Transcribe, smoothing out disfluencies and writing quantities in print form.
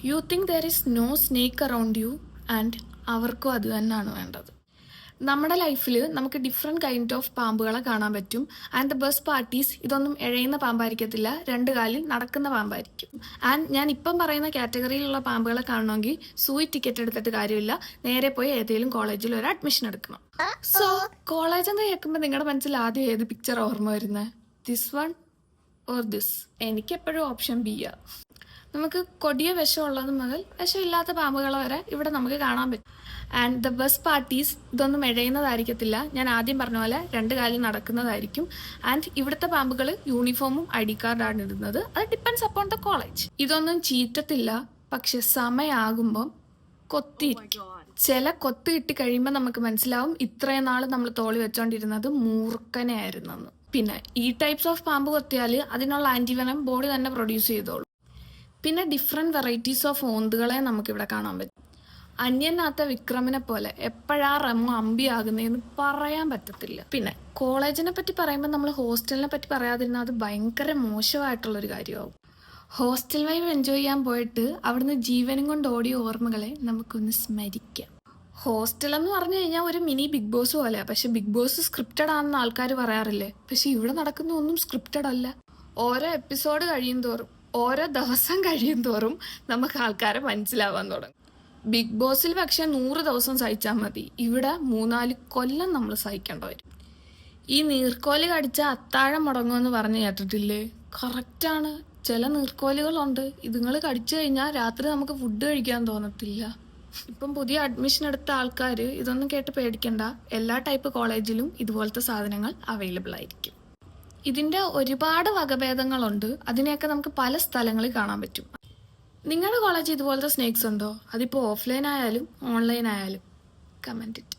U think there is no snake around you and അവർക്കും അത് തന്നെയാണ് വേണ്ടത്. നമ്മുടെ ലൈഫിൽ നമുക്ക് ഡിഫറെൻറ്റ് കൈൻഡ് ഓഫ് പാമ്പുകളെ കാണാൻ പറ്റും. ആൻഡ് ദ ബെസ്റ്റ് പാർട്ടീസ് ഇതൊന്നും എഴയുന്ന പാമ്പായിരിക്കത്തില്ല, രണ്ട് കാലിൽ നടക്കുന്ന പാമ്പായിരിക്കും. ആൻഡ് ഞാൻ ഇപ്പം പറയുന്ന കാറ്റഗറിയിലുള്ള പാമ്പുകളെ കാണണമെങ്കിൽ സൂയി ടിക്കറ്റ് എടുത്തിട്ട് കാര്യമില്ല, നേരെ പോയി ഏതെങ്കിലും കോളേജിൽ ഒരു അഡ്മിഷൻ എടുക്കണം. സോ കോളേജ് എന്ന് കേൾക്കുമ്പോൾ നിങ്ങളുടെ മനസ്സിൽ ആദ്യം ഏത് പിക്ചർ ഓർമ്മ വരുന്നത്? This one or this? എനിക്കെപ്പോഴും ഓപ്ഷൻ ബി ആ. നമുക്ക് കൊടിയ വിഷമുള്ളത് മുതൽ വിഷമില്ലാത്ത പാമ്പുകളെ വരെ ഇവിടെ നമുക്ക് കാണാൻ പറ്റും. ആൻഡ് ദ ബെസ്റ്റ് പാർട്ടീസ് ഇതൊന്നും എഴയുന്നതായിരിക്കത്തില്ല, ഞാൻ ആദ്യം പറഞ്ഞ പോലെ രണ്ട് കാലിൽ നടക്കുന്നതായിരിക്കും. ആൻഡ് ഇവിടുത്തെ പാമ്പുകൾ യൂണിഫോമും ID കാർഡാണ് ഇടുന്നത്. അത് ഡിപ്പെൻഡ്സ് അപ്പോൺ ദ കോളേജ്. ഇതൊന്നും ചീറ്റത്തില്ല, പക്ഷെ സമയമാകുമ്പം കൊത്തിയിരിക്കും. ചില കൊത്ത് കിട്ടി കഴിയുമ്പോൾ നമുക്ക് മനസ്സിലാവും ഇത്രയും നാൾ നമ്മൾ തോളി വെച്ചോണ്ടിരുന്നത് മൂർഖനെ ആയിരുന്നെന്ന്. പിന്നെ ഈ ടൈപ്സ് ഓഫ് പാമ്പ് കൊത്തിയാൽ അതിനുള്ള ആന്റിവെനം ബോഡി തന്നെ പ്രൊഡ്യൂസ് ചെയ്തോളൂ. പിന്നെ ഡിഫറെൻറ്റ് വെറൈറ്റീസ് ഓഫ് ഓന്തുകളെ നമുക്കിവിടെ കാണാൻ പറ്റും. അന്യനാത്ത വിക്രമിനെ പോലെ എപ്പോഴാ റെമോ അമ്പിയാകുന്നതെന്ന് പറയാൻ പറ്റത്തില്ല. പിന്നെ കോളേജിനെ പറ്റി പറയുമ്പോൾ നമ്മൾ ഹോസ്റ്റലിനെ പറ്റി പറയാതിരുന്നാൽ അത് ഭയങ്കര മോശമായിട്ടുള്ളൊരു കാര്യമാവും. ഹോസ്റ്റൽ വൈബ് എൻജോയ് ചെയ്യാൻ പോയിട്ട് അവിടുന്ന് ജീവനും കൊണ്ട് ഓടിയ ഓർമ്മകളെ നമുക്കൊന്ന് സ്മരിക്കാം. ഹോസ്റ്റൽ എന്ന് പറഞ്ഞു കഴിഞ്ഞാൽ ഒരു മിനി ബിഗ് ബോസ് പോലെയാണ്. പക്ഷെ ബിഗ് ബോസ് സ്ക്രിപ്റ്റഡ് ആണെന്ന് ആൾക്കാർ പറയാറില്ലേ? പക്ഷെ ഇവിടെ നടക്കുന്ന ഒന്നും സ്ക്രിപ്റ്റഡ് അല്ല. ഓരോ എപ്പിസോഡ് കഴിയും തോറും, ഓരോ ദിവസം കഴിയും തോറും നമുക്ക് ആൾക്കാരെ മനസ്സിലാവാൻ തുടങ്ങും. ബിഗ് ബോസിൽ പക്ഷെ 100 ദിവസം സഹിച്ചാൽ മതി, ഇവിടെ 3-4 കൊല്ലം നമ്മൾ സഹിക്കേണ്ടി വരും. ഈ നീർക്കോലി കടിച്ച അത്താഴം മുടങ്ങുമെന്ന് പറഞ്ഞു കേട്ടിട്ടില്ലേ? കറക്റ്റാണ്. ചില നീർക്കോലികളുണ്ട്, ഇതുങ്ങൾ കടിച്ചു കഴിഞ്ഞാൽ രാത്രി നമുക്ക് ഫുഡ് കഴിക്കാൻ തോന്നത്തില്ല. ഇപ്പം പുതിയ അഡ്മിഷൻ എടുത്ത ആൾക്കാർ ഇതൊന്നും കേട്ട് പേടിക്കണ്ട, എല്ലാ ടൈപ്പ് കോളേജിലും ഇതുപോലത്തെ സാധനങ്ങൾ അവൈലബിൾ ആയിരിക്കും. ഇതിൻ്റെ ഒരുപാട് വകഭേദങ്ങളുണ്ട്, അതിനെയൊക്കെ നമുക്ക് പല സ്ഥലങ്ങളിൽ കാണാൻ പറ്റും. നിങ്ങളുടെ കോളേജിൽ ഇതുപോലത്തെ സ്നേക്സ് ഉണ്ടോ? അതിപ്പോൾ ഓഫ്ലൈൻ ആയാലും ഓൺലൈൻ ആയാലും കമൻറ്റ് ഇട്ട്